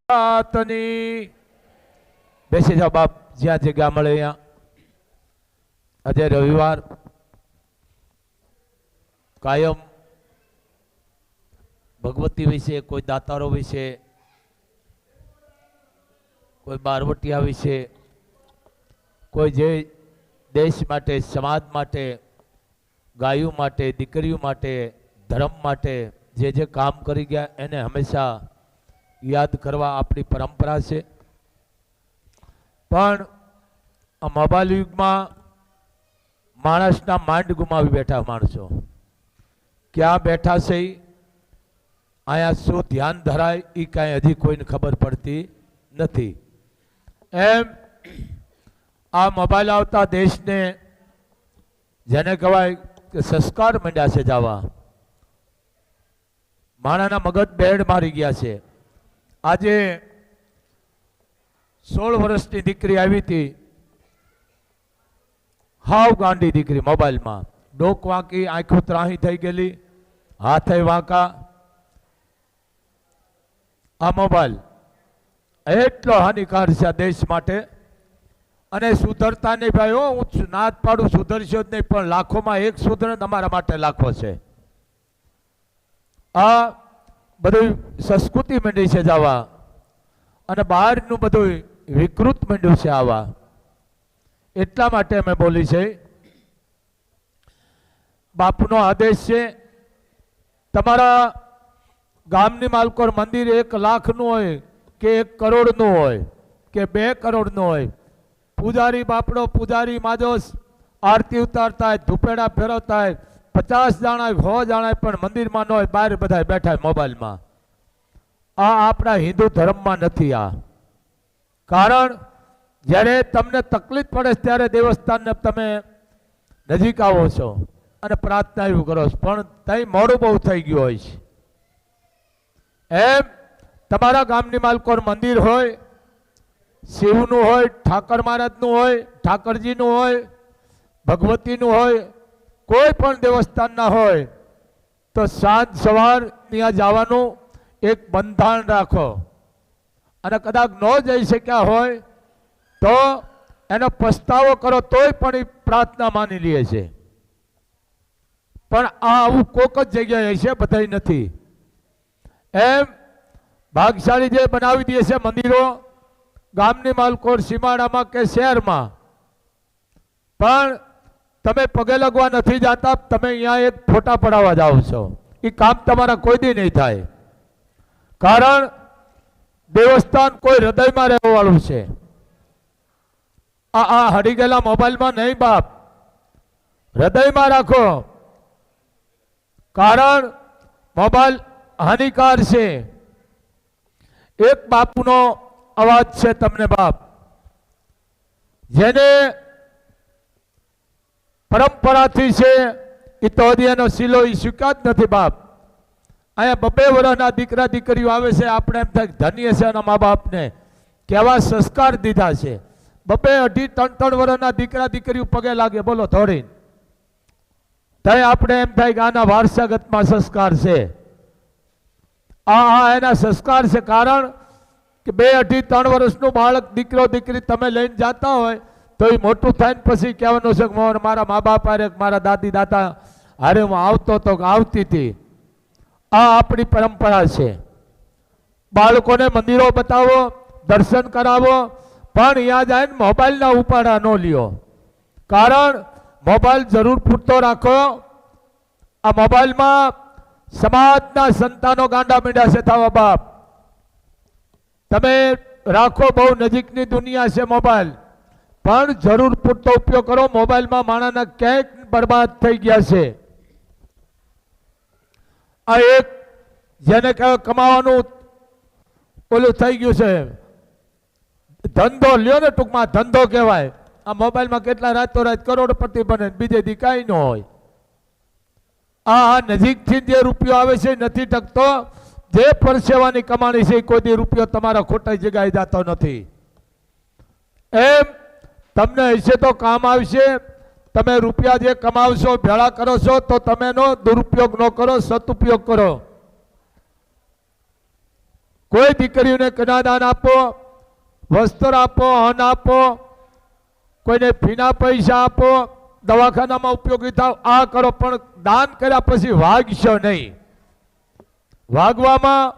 માતની બેસી જાઓ બાપ, જ્યાં જગ્યા મળે અહીંયા. આજે રવિવાર, કાયમ ભગવતી વિશે, કોઈ દાતારો વિશે, કોઈ બારવટિયા વિશે, કોઈ જે દેશ માટે, સમાજ માટે, ગાયો માટે, દીકરીઓ માટે, ધર્મ માટે જે જે કામ કરી ગયા એને હંમેશા યાદ કરવા આપણી પરંપરા છે. પણ આ મોબાઈલ યુગમાં માણસના માંડ ગુમાવી બેઠા માણસો. ક્યાં બેઠા છે, અહીંયા શું ધ્યાન ધરાય એ કાંઈ હજી કોઈને ખબર પડતી નથી. એમ આ મોબાઈલ આવતા દેશને જેને કહેવાય કે સંસ્કાર માંડ્યા છે જવા. માણાના મગજ બેડ મારી ગયા છે. આજે 16 વર્ષની દીકરી આવી હતી, હાવ ગાંડી દીકરી, મોબાઈલમાં ડોક વાંકી, આંખો ત્રાહી થઈ ગયેલી, હાથે વાંકા. આ મોબાઈલ એટલો હાનિકાર છે આ દેશ માટે. અને સુધરતા નહીં ભાઈ, હું નાદ પાડું સુધરશો જ નહીં, પણ લાખોમાં એક સુધરે તમારા માટે લાખો છે. આ બધું સંસ્કૃતિ માંડી છે જવા, અને બહારનું બધું વિકૃત માંડ્યું છે આવા. એટલા માટે અમે બોલી છે, બાપુનો આદેશ છે, તમારા ગામની માલકોર મંદિર 1 લાખનું હોય કે 1 કરોડનું હોય કે 2 કરોડનું હોય, પૂજારી બાપડો, પૂજારી માજો આરતી ઉતારતા હોય, ધૂપેડા ફેરવતા હોય, 50 જણા 100 જણા પણ મંદિરમાં ન હોય, બહાર બધા બેઠા મોબાઈલમાં. આ આપણા હિન્દુ ધર્મમાં નથી. આ કારણ જ્યારે તમને તકલીફ પડે ત્યારે દેવસ્થાનને તમે નજીક આવો છો અને પ્રાર્થના એવું કરો છો, પણ ત્યાં મોડું બહુ થઈ ગયું હોય છે. એમ તમારા ગામની માલકોર મંદિર હોય, શિવનું હોય, ઠાકર મહારાજનું હોય, ઠાકરજીનું હોય, ભગવતીનું હોય, કોઈ પણ દેવસ્થાનના હોય તો સાંજ સવાર ત્યાં જવાનું એક બંધારણ રાખો. અને કદાચ ન જઈ શક્યા હોય તો એનો પસ્તાવો કરો, તોય પણ એ પ્રાર્થના માની લે છે. પણ આ આવું કોક જ જગ્યાએ છે, બધાય નથી. એમ ભાગશાળી જે બનાવી દે છે મંદિરો ગામની માલકોર, સીમાડામાં કે શહેરમાં, પણ તમે પગે લગવા નથી જતા, તમે અહીંયા એક ફોટા પડાવવા જાઓ છો. એ કામ તમારા કોઈ દી નહીં થાય. કારણ દેવસ્થાન કોઈ હૃદયમાં રહેવાવાળું છે. આ હરી ગયેલા મોબાઈલમાં નહીં બાપ, હૃદયમાં રાખો. કારણ મોબાઈલ હાનિકાર છે. એક બાપુનો અવાજ છે તમને બાપ, જેને પરંપરાથી છે એ તો એનો શીલો એ સ્વીકાર જ નથી બાપ. અહીંયા 2 વર્ષના દીકરા દીકરીઓ આવે છે, આપણે એમ થાય ધન્ય છે એના મા બાપને, કેવા સંસ્કાર દીધા છે. 2, 2.5, 3 વર્ષના દીકરા દીકરીઓ પગે લાગે, બોલો થોડી, ત્યાં આપણે એમ થાય કે આના વારસાગતમાં સંસ્કાર છે. આ એના સંસ્કાર છે. કારણ કે 2, 2.5, 3 વર્ષનું બાળક, દીકરો દીકરી તમે લઈને જતા હોય તો એ મોટું થાય ને પછી કહેવાનું છે કે મારા મા બાપ હારે, મારા દાદી દાદા હારે હું આવતો તો આવતી હતી. આ આપણી પરંપરા છે. બાળકોને મંદિરો બતાવો, દર્શન કરાવો, પણ અહીંયા જાય ને મોબાઈલના ઉપાડા ન લ્યો. કારણ મોબાઈલ જરૂર પૂરતો રાખો. આ મોબાઈલમાં સમાજના સંતાનો ગાંડા મીંડા છે થવા બાપ. તમે રાખો, બહુ નજીકની દુનિયા છે મોબાઈલ, પણ જરૂર પૂરતો ઉપયોગ કરો. મોબાઈલમાં માણસના ક્યાંક બરબાદ થઈ ગયા છે. આ એક જેને કહેવાય કમાવાનું ઓલું થઈ ગયું છે, ધંધો લ્યો ને, ટૂંકમાં ધંધો કહેવાય. આ મોબાઈલમાં કેટલા રાતોરાત કરોડપતિ બને, બીજે દી કાંઈ ન હોય. આ નજીકથી જે રૂપિયો આવે છે નથી ટકતો. જે પરસેવાની કમાણી છે કોઈ દી રૂપિયો તમારા ખોટી જગ્યાએ જતો નથી. એમ તમને હશે તો કામ આવશે. તમે રૂપિયા જે કમાવશો, ભેળા કરો છો, તો તમે એનો દુરુપયોગ ન કરો, સદુપયોગ કરો. કોઈ દીકરીઓને કન્યાદાન આપો, વસ્ત્ર આપો, અન્ન આપો, કોઈને ફીના પૈસા આપો, દવાખાનામાં ઉપયોગી થાવ, આ કરો, પણ દાન કર્યા પછી વાગશો નહીં. વાગવામાં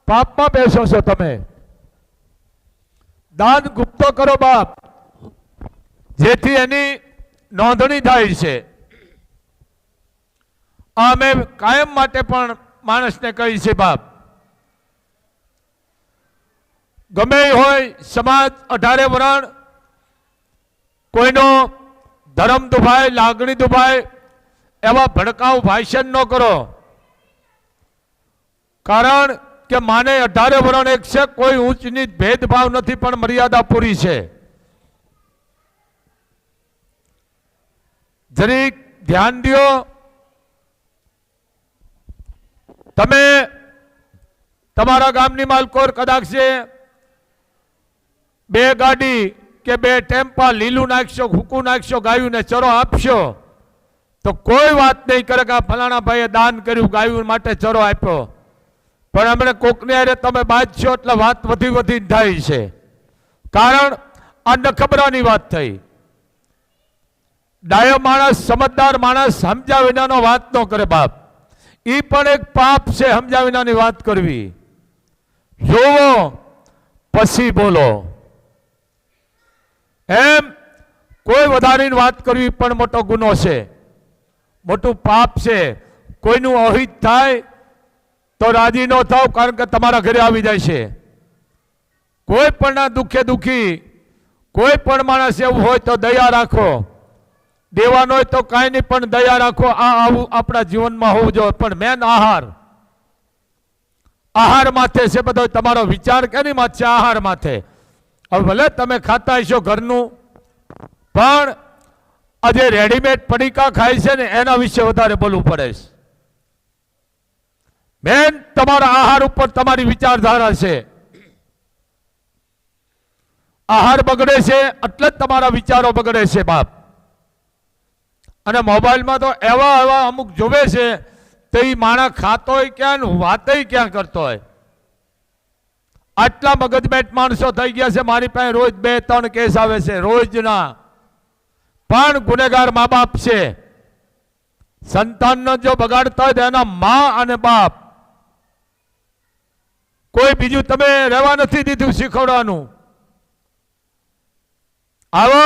પાપમાં બેસો છો તમે. દાન ગુપ્તો કરો બાપ, જેથી એની નોંધણી થાય છે. આ મેં કાયમ માટે પણ માણસને કહી છે બાપ. ગમે હોય સમાજ 18 વરણ, કોઈનો ધર્મ દુભાય, લાગણી દુભાય, એવા ભડકાઉ ભાષણ ન કરો. કારણ કે માને 18 વરણ એક છે, કોઈ ઊંચ નીચ ભેદભાવ નથી, પણ મર્યાદા પૂરી છે. જરીક ધ્યાન દો. તમે તમારા ગામની માલકોર કદાચ છે 2 ગાડી કે 2 ટેમ્પા લીલું નાખશો, ભૂકું નાખશો, ગાયુંને ચરો આપશો, તો કોઈ વાત નહીં કરે કે આ ફલાણા ભાઈએ દાન કર્યું, ગાયું માટે ચરો આપ્યો. પણ હમણાં કોકને અરે તમે બાજશો એટલે વાત વધી વધી થાય છે. કારણ આ નખબરાની વાત થઈ. ડાયો માણસ, સમજદાર માણસ સમજ્યા વિનાનો વાત ન કરે બાપ. એ પણ એક પાપ છે, સમજ્યા વિનાની વાત કરવી. જોવો પછી બોલો, એમ કોઈ વધારીને વાત કરવી પણ મોટો ગુનો છે, મોટું પાપ છે. કોઈનું અહિત થાય તો રાજી ન થાવ, કારણ કે તમારા ઘરે આવી જાય છે. કોઈ પણ ના દુઃખે દુઃખી કોઈ પણ માણસ એવું હોય તો દયા રાખો. દેવાનો હોય તો કાંઈ નહીં, પણ દયા રાખો. આ આવું આપણા જીવનમાં હોવું જોઈએ. પણ મેન આહાર, આહાર માથે છે બધો. તમારો વિચાર કેની માથે છે? આહાર માથે. હવે ભલે તમે ખાતા હશો ઘરનું, પણ આજે રેડીમેડ પડીકા ખાય છે ને એના વિશે વધારે બોલવું પડે છે. મેન તમારા આહાર ઉપર તમારી વિચારધારા છે. આહાર બગડે છે એટલે જ તમારા વિચારો બગડે છે બાપ. અને મોબાઈલમાં તો એવા એવા અમુક જોવે છે તો એ માણસ ખાતો હોય ક્યાં, વાતય ક્યાં કરતો હોય. આટલા મગજમેટ માણસો થઈ ગયા છે. મારી પાસે રોજ 2-3 કેસ આવે છે, રોજના. પણ ગુનેગાર મા બાપ છે. સંતાનનો જો બગાડતા હોય તો એના મા અને બાપ. કોઈ બીજું તમે રહેવા નથી દીધું શીખવવાનું. આવો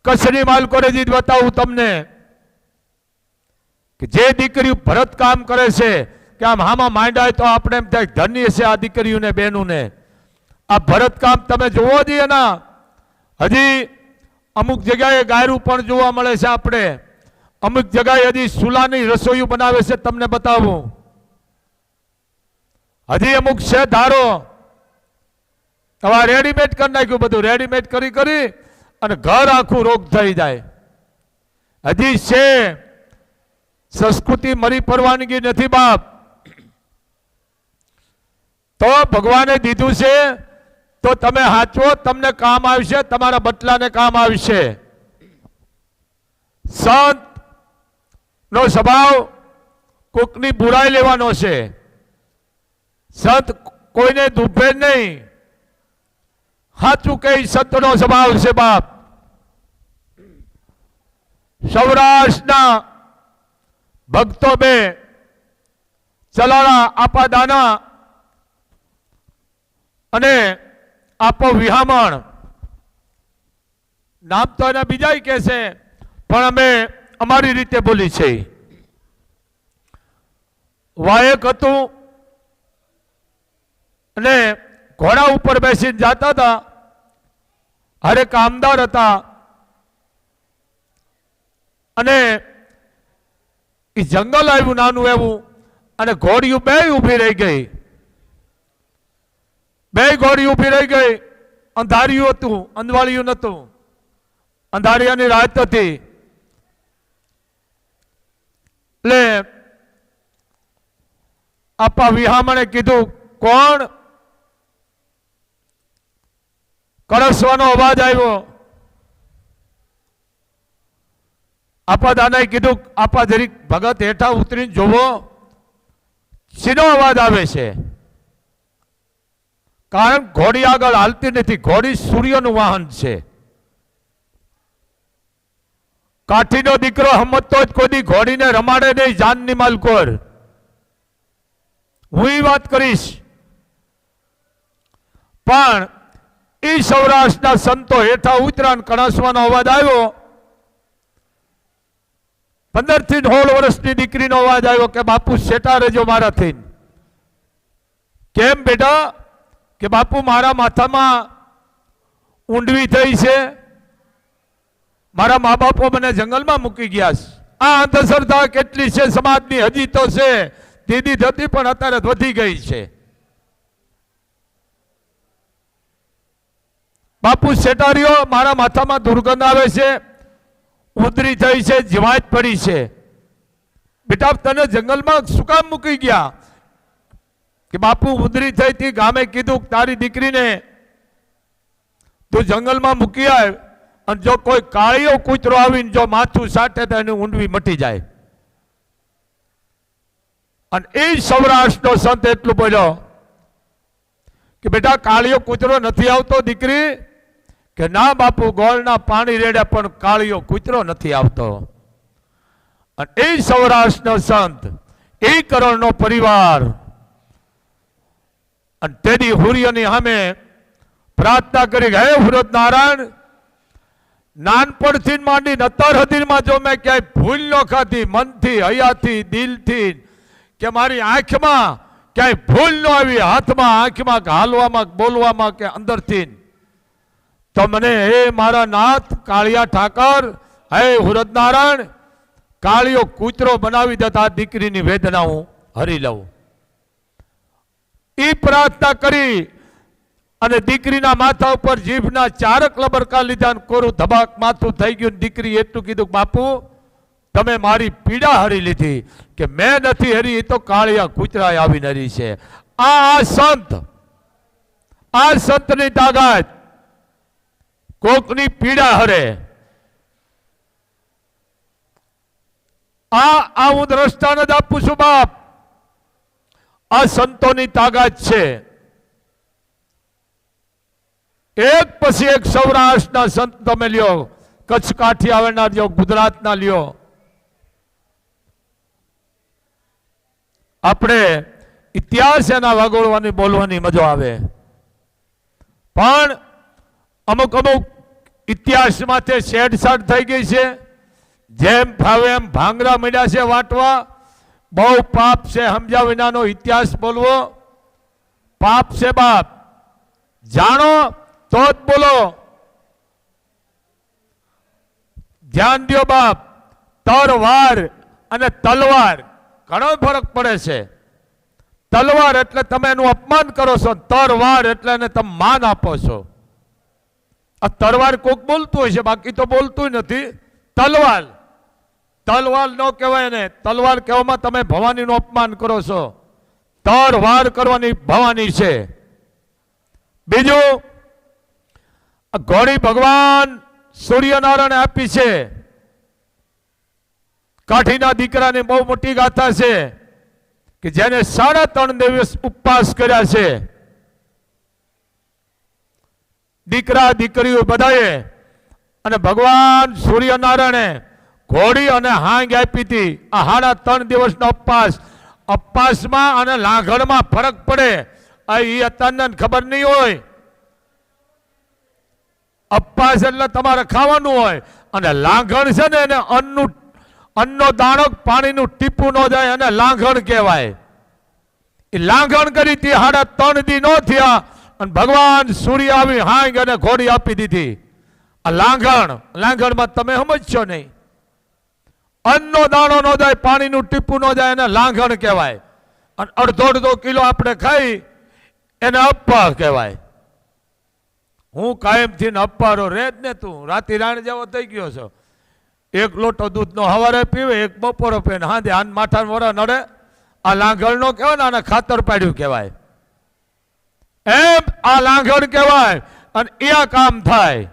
કચ્છની માલકોરે જીત બતાવું તમને કે જે દીકરીઓ ભરત કામ કરે છે, કે આમ હામાં માંડાય તો આપણે એમ થાય ધન્ય છે આ દીકરીઓને, બહેનોને. આ ભરત કામ તમે જોવો જોઈએ ના. હજી અમુક જગ્યાએ ગાયરું પણ જોવા મળે છે. આપણે અમુક જગ્યાએ હજી સુલાની રસોઈ બનાવે છે, તમને બતાવું. હજી અમુક છે ધારો. હવે રેડીમેડ કરી નાખ્યું બધું. રેડીમેડ કરી કરી અને ઘર આખું રોગ થઈ જાય. હજી છે સંસ્કૃતિ મરી પરવાનગી નથી બાપ. તો ભગવાને દીધું છે તો તમે હાચવો, તમને કામ આવશે, તમારા બટલાને કામ આવશે. સંત નો સ્વભાવ કોકની બુરાઈ લેવાનો છે. સંત કોઈને દુભે નહીં. સાચું કઈ સંતનો સ્વભાવ છે બાપ. સૌરાષ્ટ્રના ભક્તો બે ચલાળા આપા દાના અને આપો વિહામણ, નામ તો એના બીજા કે છે, પણ અમે અમારી રીતે બોલી છે. વાયક હતું અને ઘોડા ઉપર બેસીને જતા હતા. હરે કામદાર હતા અને એ જંગલ આવ્યું નાનું એવું, અને ઘોડીયું બે ઊભી રહી ગઈ. બે ઘોડી ઊભી રહી ગઈ. અંધારિયું હતું, અંધવાળિયું નતું. અંધારિયાની રાત હતી. એટલે આપા વિહામણે કીધું, કોણ? કળશવાનો અવાજ આવ્યો. આપા દાદાએ કીધું, આપા જરીક ભગત હેઠા ઉતરીને જોવો, શીનો અવાજ આવે છે. કારણ ઘોડી આગળ હાલતી નથી. ઘોડી સૂર્યનું વાહન છે. કાઠીનો દીકરો હમતો જ કોઈ ઘોડીને રમાડે નહીં. જાનની માલકોર હું એ વાત કરીશ. પણ એ સૌરાષ્ટ્રના સંતો હેઠા ઉતરાણ કણસવાનો અવાજ આવ્યો. 15 થી 16 વર્ષની દીકરીનો અવાજ આવ્યો કે બાપુ સેટા રહેજો મારાથી. કેમ બેટા? કે બાપુ મારા માથામાં ઊંડવી થઈ છે. મારા મા બાપો મને જંગલમાં મૂકી ગયા છે. આ અંધશ્રદ્ધા કેટલી છે સમાજની? હજી તો છે, દીદી હતી પણ અત્યારે વધી ગઈ છે. બાપુ સેટારીઓ મારા માથામાં દુર્ગંધ આવે છે, ઉધરી થઈ છે, જીવાત પડી છે. બેટા તને જંગલમાં શું કામ મૂકી ગયા? કે બાપુ ઉધરી થઈ હતી, ગામે કીધું તારી દીકરીને તું જંગલમાં મૂકી આવ, અને જો કોઈ કાળીઓ કૂતરો આવીને જો માથું સાટે તો એની ઊંડવી મટી જાય. અને એ સૌરાષ્ટ્રનો સંત એટલું બોલ્યો કે બેટા કાળીઓ કૂતરો નથી આવતો દીકરી? કે ના બાપુ ગોળના પાણી રેડે પણ કાળીઓ કૂતરો નથી આવતો. અને એ સૌરાષ્ટ્રનો સંત, 1 કરોડનો પરિવાર, અને તેની હુરિયની સામે પ્રાર્થના કરી, હે હુરત નારાયણ, નાનપણથી માંડી નતર હદીમાં જો મેં ક્યાંય ભૂલ ન ખાધી, મનથી, હૈયાથી, દિલથી, કે મારી આંખમાં ક્યાંય ભૂલ ન આવી, હાથમાં, આંખમાં, હાલવામાં, બોલવામાં કે અંદરથી, તો મને હે મારા નાથ કાળિયા ઠાકર, હે હુરત નારાયણ, કાળિયો કૂતરો બનાવી દેતા આ દીકરીની વેદના હું હરી લઉં. એ પ્રાર્થના કરી અને દીકરીના માથા ઉપર જીભના 4 લબરકા લીધા, કોરું ધબાક માથું થઈ ગયું. દીકરી એટલું કીધું, બાપુ તમે મારી પીડા હરી લીધી. કે મેં નથી હરી, એ તો કાળિયા કૂતરા આવીને હરી છે. આ સંતની તાકાત કોકની પીડા હરે. આ હું દ્રષ્ટાને જ આપું છું બાપ. આ સંતોની તાકાત છે. એક પછી એક સૌરાષ્ટ્રના સંત તમે લ્યો, કચ્છ કાઠિયાવાડના લ્યો, ગુજરાતના લ્યો. આપણે ઇતિહાસ એના વાગોળવાની બોલવાની મજા આવે, પણ અમુક ઇતિહાસમાં તે છેડછાડ થઈ ગઈ છે. જેમ ફાવે એમ ભાંગરા મળ્યા છે વાટવા. બહુ પાપ છે. સમજ્યા વિનાનો ઇતિહાસ બોલવો પાપ છે બાપ. જાણો તો જ બોલો. ધ્યાન દો બાપ. તરવાર અને તલવાર ઘણો ફરક પડે છે. તલવાર એટલે તમે એનું અપમાન કરો છો, તરવાર એટલે એને તમે માન આપો છો. આ તરવાર કોક બોલતું હોય છે, બાકી તો બોલતું નથી. તલવાર ન કહેવાય ને. તલવાર કહેવામાં તમે ભવાનીનું અપમાન કરો છો. તરવાર કરવાની ભવાની છે. બીજું, ઘોડી ભગવાન સૂર્યનારાયણ આપી છે. કાઠીના દીકરાની બહુ મોટી ગાથા છે કે જેને 3.5 દિવસ ઉપવાસ કર્યા છે. દીકરા દીકરીઓ બધાએ, અને ભગવાન સૂર્યનારાયણે ઘોડી અને હાંગ આપી હતી. આ 3.5 દિવસનો ઉપવાસમાં અને લાંઘણમાં ફરક પડે. એ અત્યારને ખબર નહીં હોય. ઉપવાસ એટલે તમારે ખાવાનું હોય, અને લાંઘણ છે ને એને અન્નનો દાણો પાણીનું ટીપું ન જાય અને લાંઘણ કહેવાય. એ લાંઘણ કરી હતી. 3.5 દી ન થયા અને ભગવાન સૂર્ય આવી હાંગ અને ઘોડી આપી દીધી. આ લાંઘણમાં તમે સમજશો નહીં. અન્નનો દાણો ન જાય, પાણીનું ટીપું ન જાય, એને લાંઘણ કહેવાય. અને અડધો કિલો આપણે ખાઈ એને અપ્પા કહેવાય. હું કાયમથી અપ્પારો રે જ ને. તું રાતી રાણ જેવો થઈ ગયો છો. 1 લોટો દૂધનો હવારે પીવે, 1 બપોરે પીવે, હાંજે આન માથા વરા નડે. આ લાંઘણ નો કહેવાય ને, આને ખાતર પાડ્યું કહેવાય. એમ આ લાંઘણ કહેવાય. અને એ કામ થાય.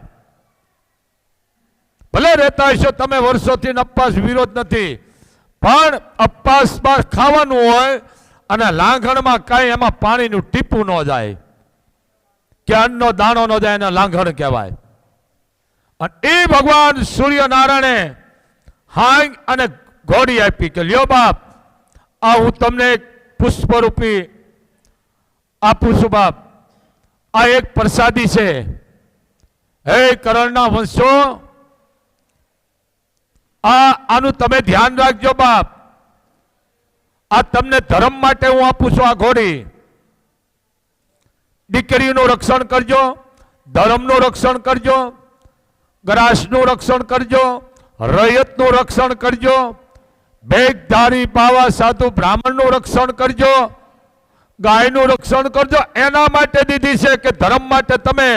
ભલે રહેતા હશો તમે વર્ષોથી ઉપવાસ, વિરોધ નથી, પણ ઉપવાસમાં ખાવાનું હોય અને લાંઘણમાં કાંઈ એમાં પાણીનું ટીપું ન જાય. કે અન્નનો દાણો ન જાય એને લાંઘણ કહેવાય. અને એ ભગવાન સૂર્યનારાયણે હાંગ અને ઘોડી આપી કે લ્યો બાપ, આ હું તમને પુષ્પરૂપી આપું છું બાપ, આ એક પ્રસાદી છે. હે કરણના વંશો, આનું તમે ધ્યાન રાખજો બાપ, આ તમને ધર્મ માટે હું આપું છું. આ ઘોડી દીકરીનું રક્ષણ કરજો, ધર્મનું રક્ષણ કરજો, ગ્રાસનું રક્ષણ કરજો, રયતનું રક્ષણ કરજો, ભેખધારી પાવા સાધુ બ્રાહ્મણનું રક્ષણ કરજો, ગાયનું રક્ષણ કરજો. એના માટે દીધી છે કે ધર્મ માટે તમે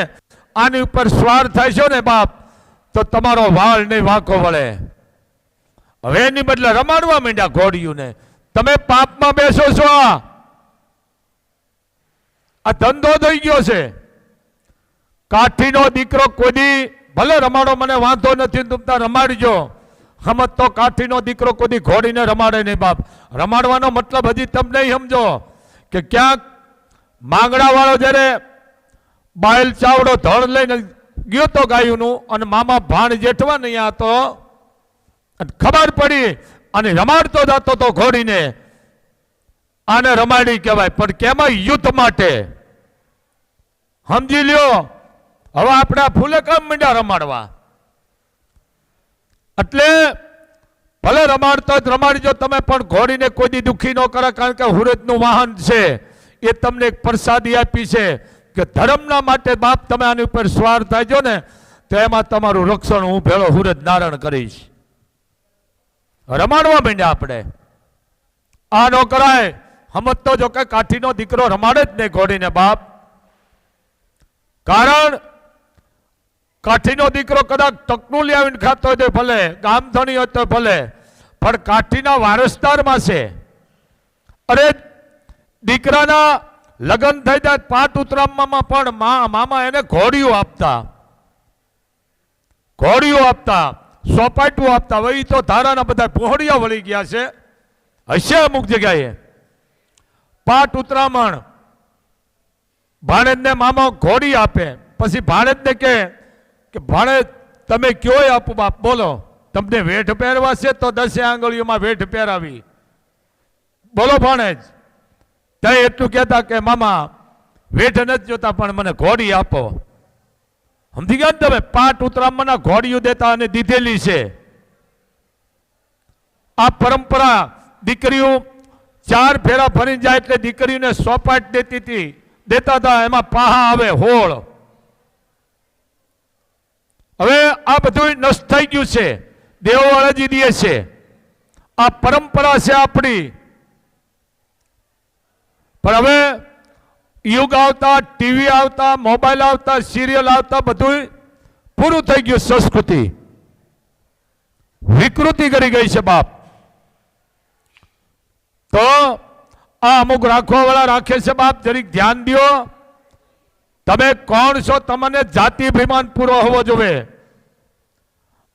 આની ઉપર સ્વાર થાય છો ને બાપ, તો તમારો વાળ નહીં વાંકો વળે. હવે એની બદલે રમાડવા માંડ્યા ઘોડીઓને. તમે પાપમાં બેસો છો. આ ધંધો થઈ ગયો છે. કાઠીનો દીકરો કોઈ ભલે રમાડો, મને વાંધો નથી, તમે રમાડજો. સમજ તો કાઠીનો દીકરો કોઈ ઘોડીને રમાડે નહીં બાપ. રમાડવાનો મતલબ હજી તમે નહીં સમજો કે ક્યાંક માંગડા વાળો જયારે બાયલ ચાવડો ધડ લઈને ગયો તો ગાયુંનું, અને મામા ભાણ જેઠવા નહીં આ તો ખબર પડી અને રમાડતો જતો તો ઘોડીને, આને રમાડી કહેવાય. પણ કેમાં? યુદ્ધ માટે. સમજી લ્યો. હવે આપણે ફૂલે કામ માંડ્યા રમાડવા. એટલે ભલે રમાડતો જ રમાડજો તમે, પણ ઘોડીને કોઈ દી દુઃખી ન કરે, કારણ કે હુરતનું વાહન છે. એ તમને એક પ્રસાદી આપી છે કે ધર્મના માટે બાપ તમે આની ઉપર સ્વાર થાયજો ને, તો એમાં તમારું રક્ષણ હું ભેળો હુરત નારાયણ કરીશ. રમાડવા માંડ્યા આપણે. આ ન કરાય. સમજતો જો કે કાઠીનો દીકરો રમાડે જ નહીં ઘોડીને બાપ. કારણ કાઠીનો દીકરો કદાચ ટકનું આવીને ખાતો હોય તો ભલે, ગામધણી હોય તો ભલે, પણ કાઠીના વારસદારમાં છે. અરે દીકરાના લગ્ન થઈ જાય પાટ ઉતરામમાં પણ મામા એને ઘોડીઓ આપતા, સોપાટું આપતા. હવે તો ધારાના બધા પહોળિયા વળી ગયા છે, હશે અમુક જગ્યાએ. પાટ ઉતરામણ ભાણેજને મામા ઘોડી આપે, પછી ભાણેજને કે ભાણેજ તમે કયોય આપું બાપ, બોલો. તમને વેઠ પહેરવા છે તો 10 આંગળીઓમાં વેઠ પહેરાવી. બોલો ભાણેજ. ત્યાં એટલું કહેતા કે મામા વેઠ નથી જોતા, પણ મને ઘોડી આપો. સમજી ગયા ને તમે? પાટ ઉતરામણના ઘોડીઓ દેતા અને દીધેલી છે. આ પરંપરા દીકરીઓ 4 ફેરા ફરી જાય એટલે દીકરીઓને સોપાટ દેતા હતા. એમાં પાહા આવે હોળ. હવે આ બધું નષ્ટ થઈ ગયું છે. દેવો અળજી દે છે. આ પરંપરા છે આપણી. પણ હવે યુગ આવતા, ટીવી આવતા, મોબાઈલ આવતા, સિરિયલ આવતા, બધું પૂરું થઈ ગયું. સંસ્કૃતિ વિકૃતિ કરી ગઈ છે બાપ. તો આ અમુક રાખવા વાળા રાખે છે બાપ. જરીક ધ્યાન દો. તમે કોણ છો? તમને જાતિ અભિમાન પૂરો હોવો જોઈએ.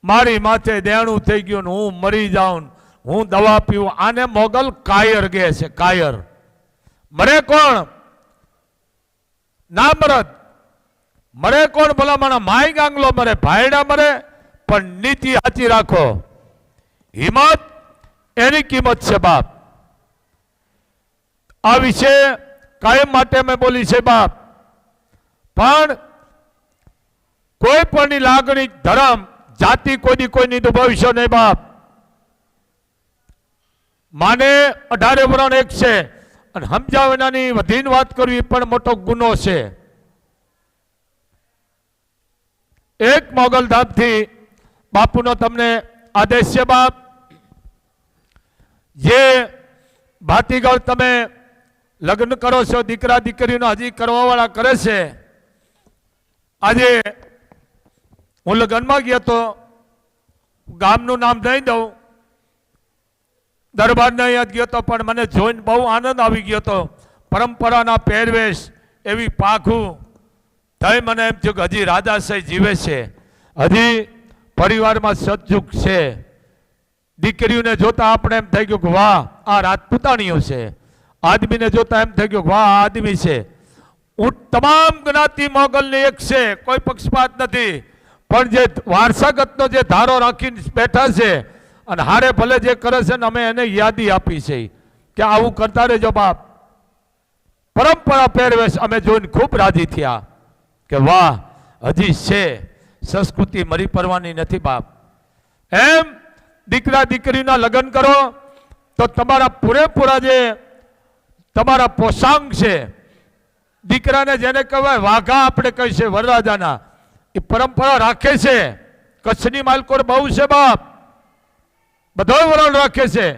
મારી માથે દેણું થઈ ગયું, હું મરી જાઉં, હું દવા પીવું. આને મોગલ કાયર કહે છે. કાયર મરે કોણ? ના મરદ મરે કોણ? ભલા મારા માય ગાંગલો મરે, ભાઈડા મરે, પણ નીતિ સાચી રાખો. હિંમત એની કિંમત છે બાપ. આ વિશે કાયમ માટે મેં બોલી છે બાપ. પણ કોઈ પણની લાગણી, ધર્મ, જાતિ કોઈની દુભાવશો નહીં બાપ. માને 18 વર્ષ એક છે, અને સમજાવવાની વધીને વાત કરવી પણ મોટો ગુનો છે. એક મોગલધામથી બાપુનો તમને આદેશ છે બાપ. જે ભાતીગળ તમે લગ્ન કરો છો, દીકરા દીકરીનો હજી કરવા વાળા કરે છે. આજે હું લગ્નમાં ગયો તો, ગામનું નામ નહીં દઉં, દરબારને યાદ ગયો તો, પણ મને જોઈને બહુ આનંદ આવી ગયો તો. પરંપરાના પહેરવેશ એવી પાખું થઈ મને એમ થયું કે હજી રાજાશાહી જીવે છે, હજી પરિવારમાં સજ્જુગ છે. દીકરીઓને જોતા આપણે એમ થઈ ગયું કે વાહ આ રાજપૂતાણીઓ છે. આદમીને જોતા એમ થઈ ગયું કે વાહ આ આદમી છે. હું તમામ જ્ઞાતિ મોગલની એક છે, કોઈ પક્ષપાત નથી, પણ જે વારસાગતનો જે ધારો રાખીને બેઠા છે અને હારે ભલે જે કરે છે ને અમે એને યાદી આપી છે કે આવું કરતા રહેજો બાપ. પરંપરા પહેરવેશ અમે જોઈને ખૂબ રાજી થયા કે વાહ, હજી છે, સંસ્કૃતિ મરી પડવાની નથી બાપ. એમ દીકરા દીકરીના લગ્ન કરો તો તમારા પૂરેપૂરા જે તમારા પોશાંગ છે, દીકરાને જેને કહેવાય વાઘા આપણે કહી છે વરરાજાના, એ પરંપરા રાખે છે. કચ્છની માલકોર બહુ છે બાપ, બધો વરણ રાખે છે.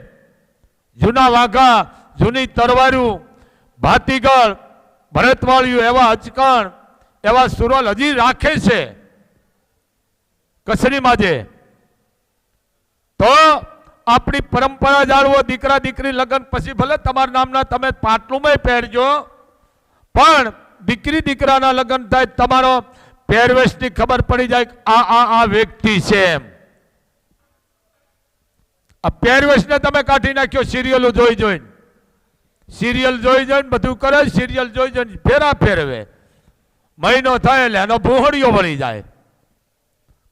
જૂના વાઘા, જૂની તરવારું, ભાતીગળ, ભરતવાળિયું, એવા અચકણ, એવા સુરોલ હજી રાખે છે કચ્છની માજે. તો આપણી પરંપરા જાળવો. દીકરા દીકરી લગ્ન પછી ભલે તમારા નામના તમે પાટલુંમાં પહેરજો, પણ દીકરી દીકરાના લગ્ન થાય તમારો પહેરવેશની ખબર પડી જાય આ વ્યક્તિ છે એમ. આ પહેરવેશને તમે કાઢી નાખ્યો સિરિયલો જોઈ જોઈને, સિરિયલ જોઈ જોઈને બધું કરે, સિરિયલ જોઈ જોઈને ફેરા ફેરવે. મહિનો થાય એટલે એનો ભૂહળિયો વળી જાય,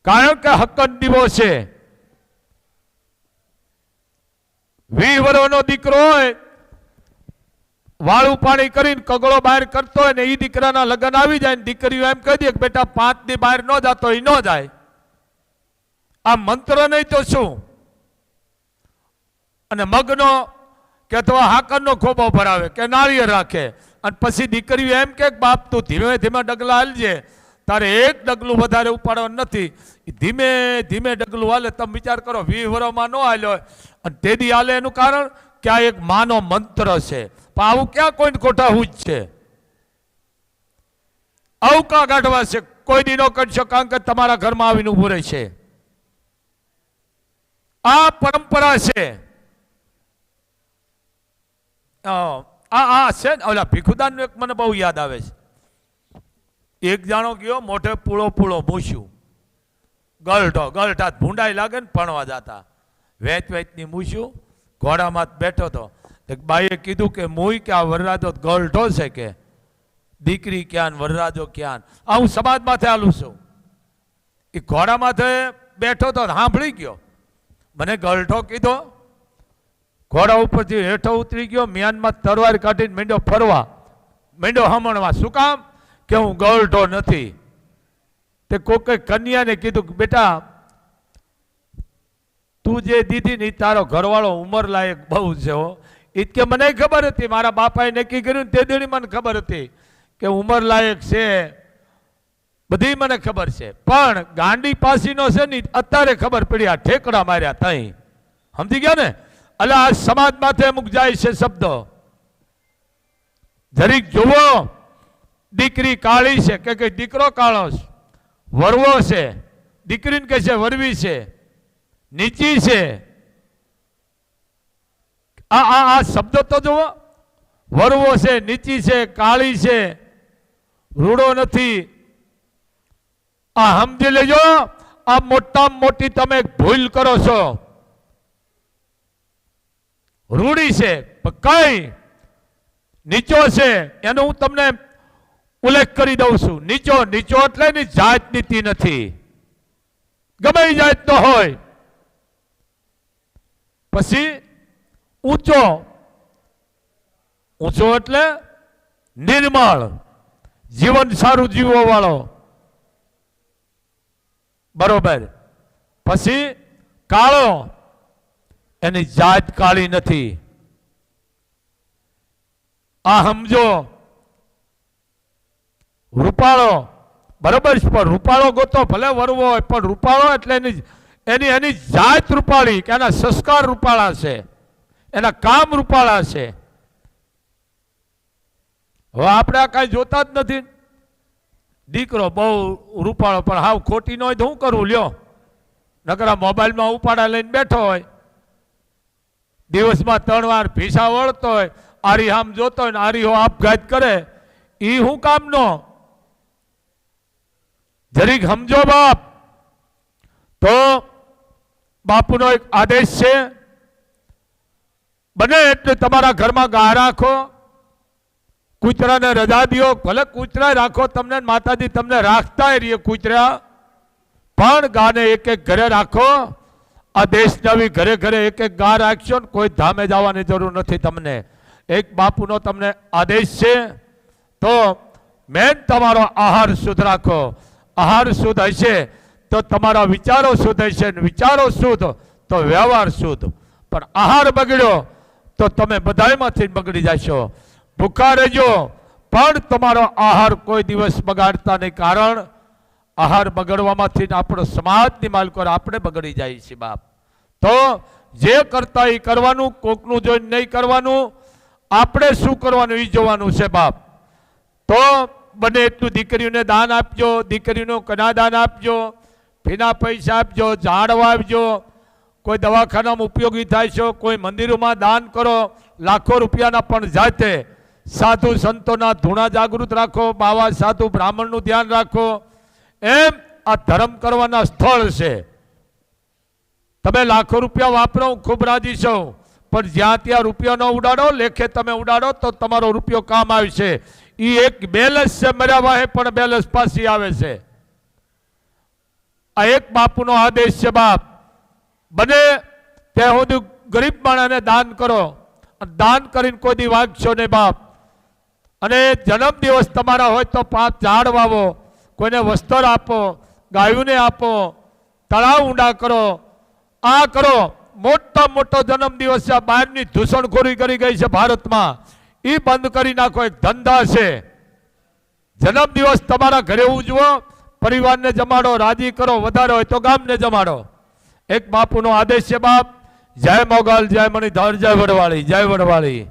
કારણ કે હકન દીવો છે. 20 વર્ષનો દીકરો હોય, વાળું પાણી કરીને કગળો બહાર કરતો હોય ને એ દીકરાના લગ્ન આવી જાય ને દીકરીઓ એમ કહી દે કે બેટા 5 દી બહાર ન જતો, એ ન જાય. આ મંત્ર નહીં તો શું? અને મગનો કે અથવા હાકરનો ખોબો ભરાવે કે નાળિયેર રાખે, અને પછી દીકરીઓ એમ કે બાપ તું ધીમે ધીમે ડગલા હાલજે, તારે એક ડગલું વધારે ઉપાડવાનું નથી, ધીમે ધીમે ડગલું હાલે. તમે વિચાર કરો 20 વર્ષમાં ન હાલ્યો અને તેદી હાલે, એનું કારણ કે આ એક માનો મંત્ર છે. પણ આવું ક્યાં કોઈને કોઠાવું જ છે? આવું કા કાઢવા છે? કોઈ દી ન કરશો, કારણ કે તમારા ઘરમાં આવીને ઉભું રહે છે. આ પરંપરા છે. આ છે ને ઓલા ભીખુદાન એક મને બહુ યાદ આવે છે. એક જાણો ગયો મોઢે પૂળો પૂળો મૂછ્યું, ગલઠા ભૂંડાઈ લાગે ને ભણવા જતા, વેચની મૂછ્યું, ઘોડામાં બેઠો હતો. બાઈએ કીધું કે મુઈ કે આ વરરાજો ગલઠો છે કે દીકરી ક્યાં વરરાજો ક્યાં? આ હું સમાજ માથે આલું છું. એ ઘોડા માથે બેઠો તો સાંભળી ગયો, મને ગલઠો કીધો. ઘોડા ઉપરથી હેઠો ઉતરી ગયો, મ્યાનમાં તરવાર કાઢીને મીંડો ફરવા, મીંડો હમણવા. શું કામ? કે હું ગલઠો નથી. તે કોઈ કન્યાને કીધું કે બેટા તું જે દીધી ને તારો ઘરવાળો ઉંમર લાયક બહુ છે હો. એ કે મને ખબર હતી, મારા બાપાએ નક્કી કર્યું તે દીની મને ખબર હતી કે ઉંમર લાયક છે, બધી મને ખબર છે. પણ ગાંડી પાસીનો છે ને અત્યારે ખબર પડી, આ ઠેકડા માર્યા તઈ. સમજી ગયા ને? એટલે આ સમાજ માથે અમુક જાય છે શબ્દો. જરીક જુઓ, દીકરી કાળી છે કે દીકરો કાળો છે, વરવો છે, દીકરીને કહે છે વરવી છે, નીચી છે. આ શબ્દો તો જુઓ, વરવો છે, નીચી છે, કાળી છે, રૂડો નથી. આ સમજી લેજો, આ મોટામાં મોટી તમે ભૂલ કરો છો. રૂડી છે કઈ નીચો છે, એનો હું તમને ઉલ્લેખ કરી દઉં છું. નીચો એટલે એની જાત નીતિ નથી, ગમે એ જાતનો હોય. પછી ઊંચો એટલે નિર્મળ, જીવન સારું જીવવા વાળો, બરોબર. પછી કાળો, એની જાત કાળી નથી. આ સમજો. રૂપાળો, બરોબર, પણ રૂપાળો ગોતો, ભલે વરવો હોય પણ રૂપાળો એટલે એની જાત રૂપાળી, કે એના સંસ્કાર રૂપાળા છે, એના કામ રૂપાળા છે. હવે આપણે આ કાંઈ જોતા જ નથી. દીકરો બહુ રૂપાળો પણ હાવ ખોટી ન હોય તો શું કરવું? લ્યો, નકરા મોબાઈલમાં ઉપાડા લઈને બેઠો હોય, દિવસમાં 3 વાર ભીસા વળતો હોય, આરી આમ જોતો હોય ને આરીહો આપઘાત કરે, એ શું કામનો? જરીક સમજો બાપ. તો બાપુનો એક આદેશ છે, બને એટલે તમારા ઘરમાં ગાય રાખો. કૂતરાને રજા દો, ભલે કૂતરા રાખો તમને, માતાજી તમને રાખતા રહીએ કૂતરા, પણ ગાને એક એક ઘરે રાખો. આ દેશને આવી ઘરે ઘરે એક એક ગા રાખશો ને કોઈ ધામે જવાની જરૂર નથી તમને. એક બાપુનો તમને આદેશ છે. તો મેન તમારો આહાર શુદ્ધ રાખો. આહાર શુદ્ધ હશે તો તમારા વિચારો શુદ્ધ હશે, વિચારો શુદ્ધ તો વ્યવહાર શુદ્ધ. પણ આહાર બગડ્યો તો તમે બધાયમાંથી બગડી જશો. ભૂખા રહેજો પણ તમારો આહાર કોઈ દિવસ બગાડતા નહીં, કારણ આહાર બગડવામાંથી આપણો સમાજની માલકો આપણે બગડી જાય છે બાપ. તો જે કરતા એ કરવાનું, કોકનું જોઈને નહીં કરવાનું, આપણે શું કરવાનું એ જોવાનું છે બાપ. તો બને એટલું દીકરીઓને દાન આપજો, દીકરીઓનું કન્યાદાન આપજો, ફીના પૈસા આપજો, ઝાડવા આપજો, કોઈ દવાખાનામાં ઉપયોગી થાય છે, કોઈ મંદિરોમાં દાન કરો, લાખો રૂપિયાના પણ જાતે. સાધુ સંતોના ધૂણા જાગૃત રાખો, બાવા સાધુ બ્રાહ્મણનું ધ્યાન રાખો. એમ આ ધર્મ કરવાના સ્થળ છે. તમે લાખો રૂપિયા વાપરો, હું ખૂબ રાજી છું, પણ જ્યાં ત્યાં રૂપિયા ન ઉડાડો, લેખે તમે ઉડાડો તો તમારો રૂપિયો કામ આવશે. એ એક બેલેન્સ છે, મર્યા વાહે પણ બેલેન્સ પાછી આવે છે. આ એક બાપુનો આદેશ છે બાપ. બને ત્યાં સુધી ગરીબ માણસને દાન કરો, દાન કરીને કોઈ દી વાગશો નહીં બાપ. અને જન્મ દિવસ તમારા હોય તો 5 ઝાડ વાવો, કોઈને વસ્ત્ર આપો, ગાયોને આપો, તળાવ ઊંડા કરો. આ કરો. મોટા મોટો જન્મ દિવસ છે. બહારની દૂષણખોરી કરી ગઈ છે ભારતમાં, એ બંધ કરી નાખો. એક ધંધા છે. જન્મ દિવસ તમારા ઘરે ઉજવો, પરિવારને જમાડો, રાજી કરો, વધારે હોય તો ગામને જમાડો. એક બાપુનો આદેશ છે બાપ. જય મોગલ, જય મણિધર, જય વડવાળી, જય વડવાળી.